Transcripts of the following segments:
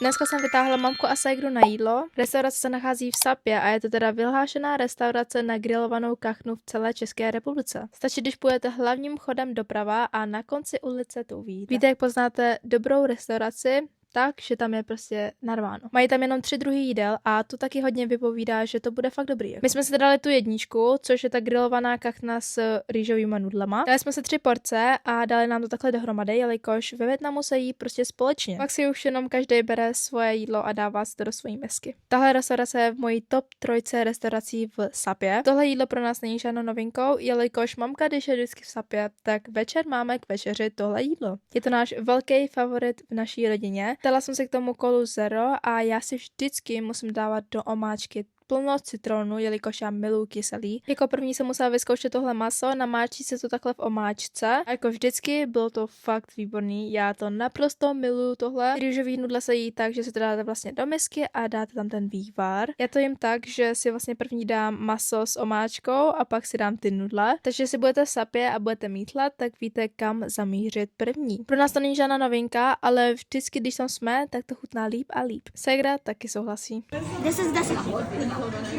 Dneska jsem vytáhla mamku a ségru na jídlo. Restaurace se nachází v Sapě a je to teda vyhlášená restaurace na grilovanou kachnu v celé České republice. Stačí, když půjdete hlavním chodem doprava a na konci ulice to uvidíte. Víte, jak poznáte dobrou restauraci? Tak, že tam je prostě narváno. Mají tam jenom 3 druhy jídel a to taky hodně vypovídá, že to bude fakt dobrý. My jsme si dali tu jedničku, což je ta grilovaná kachna s rýžovýma nudlema. Dali jsme si 3 porce a dali nám to takhle dohromady, jelikož ve Vietnamu se jí prostě společně. Pak si už jenom každý bere svoje jídlo a dává si to do svojí misky. Tahle restaurace je v mojí top 3 restaurací v Sapě. Tohle jídlo pro nás není žádnou novinkou, jelikož mamka, když je vždycky v Sapě, tak večer máme k večeři tohle jídlo. Je to náš velký favorit v naší rodině. Dala jsem si k tomu kolu zero a já si vždycky musím dávat do omáčky plno citronu, jelikož já miluji kyselý. Jako první jsem musela vyzkoušet tohle maso, namáčí se to takhle v omáčce. A jako vždycky bylo to fakt výborný, já to naprosto miluju tohle. Rýžový nudle se jí tak, že si to dáte vlastně do misky a dáte tam ten vývar. Já to jím tak, že si vlastně první dám maso s omáčkou a pak si dám ty nudle. Takže si budete v Sapě a budete mítlat, tak víte, kam zamířit první. Pro nás to není žádná novinka, ale vždycky, když tam jsme, tak to chutná líp a líp. Ségra taky souhlasí.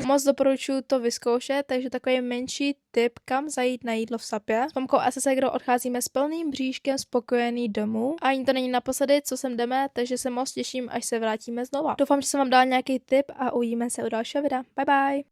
Moc doporučuji to vyzkoušet, takže takový menší tip, kam zajít na jídlo v Sapě. S mamkou a se ségrou odcházíme s plným bříškem spokojený domů. A ani to není naposledy, co sem jdeme, takže se moc těším, až se vrátíme znova. Doufám, že jsem vám dala nějaký tip a uvidíme se u dalšího videa. Bye bye!